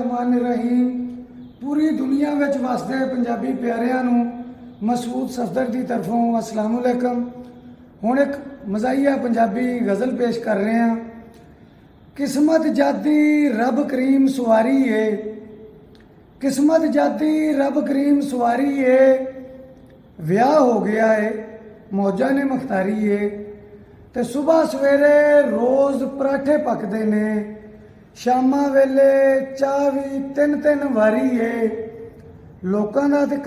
बिस्मिल्लाहिर्रहमानिर्रहीम। पूरी दुनिया विच वसदे पंजाबी प्यारिਆਂ ਨੂੰ मसूद सफदर की तरफों अस्सलाम वालेकुम। हुण एक मज़ाहिया पंजाबी गज़ल पेश कर रहे हैं। किस्मत जादी रब करीम सवारी है, किस्मत जादी रब करीम सवारी है, विआह हो गया है मौजा ने मुख्तारी है। तो सुबह सवेरे रोज़ पराठे पकते ने, शामां वेले चाह भी तीन तीन वारी है। लोकां दा ते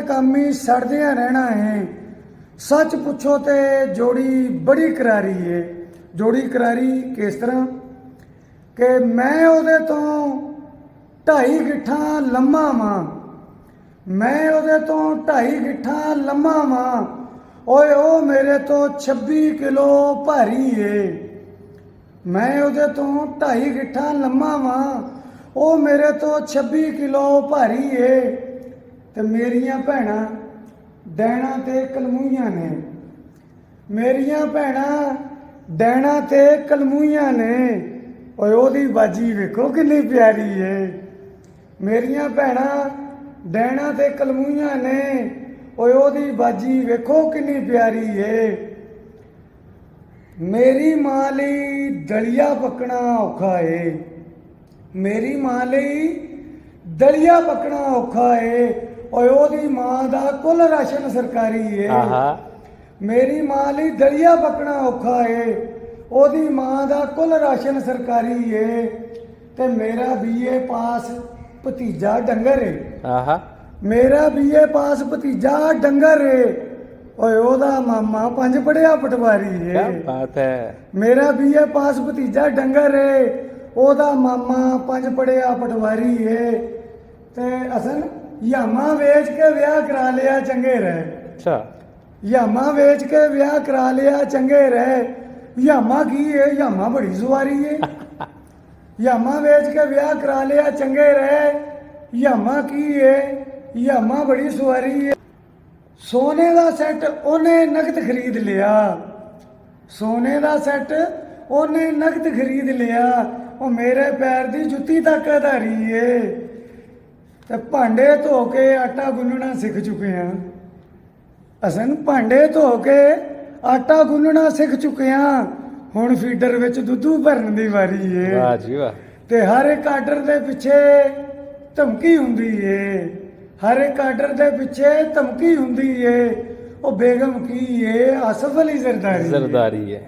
काम ही सड़दियां रहना है। सच पुछो तो जोड़ी बड़ी करारी है। जोड़ी करारी किस तरह कि मैं उहदे तो 2.5 गिट्ठा लम्मा वां, मैं उहदे तो 2.5 गिट्ठा लम्मा वां, ओए ओ मेरे तो 26 किलो भारी है। मैं उहदे तो 2.5 गिट्ठा लम्मा वां, ओ मेरे तो 26 किलो भारी है। ते मेरियां भैणां डैणा ते कलमूइयां ने, मेरियां भैणां डैणा ते कलमूइयां ने, ओए ओदी बाजी वेखो किन्नी प्यारी है। मेरियां भैणां डैणा ते कलमूइयां ने, ओए ओदी बाजी वेखो किन्नी प्यारी है। मेरी मां लई दलिया पकना औखा है, मेरी मां लई दलिया पकना औखा है, ओए ओदी मां दा कुल राशन सरकारी है। मेरी मां लई दलिया पकना औखा है, ओदी मां दा कुल राशन सरकारी है। ते मेरा BA पास भतीजा डंगर है, मेरा BA पास भतीजा डंगर है, ओए ओदा मामा 5 पढ़िया पटवारी है। क्या बात है। मेरा BA पास भतीजा डंगर है, ओदा मामा 5 पढ़िया पटवारी है। ते असन यामा वेच के ब्याह करा लिया चंगे रहे। अच्छा, यामा वेच के ब्याह करा लिया चंगे रहे। यामा की है, यामा बड़ी सवारी है। यामा वेच के ब्याह करा लिया चंगे रहे। यामा की है, यामा बड़ी सवारी है। सोने का सैट उन्हें नकद खरीद लिया, सोने का सैट उन्हें नकद खरीद लिया, वो मेरे पैर की जुत्ती तक आधारी है। ते भांडे धो के आटा गुन्नना सीख चुके हैं, असन भांडे धो के आटा गुन्नना सीख चुके हैं। हुण फीडर विच दुद्धू भरन दी वारी है। वाह जी वाह। ते हर एक आर्डर दे पिछे धमकी हुंदी है, हर एक आर्डर दे पिछे धमकी हुंदी है। ओ बेगम की है, आसफ अली जरदारी है।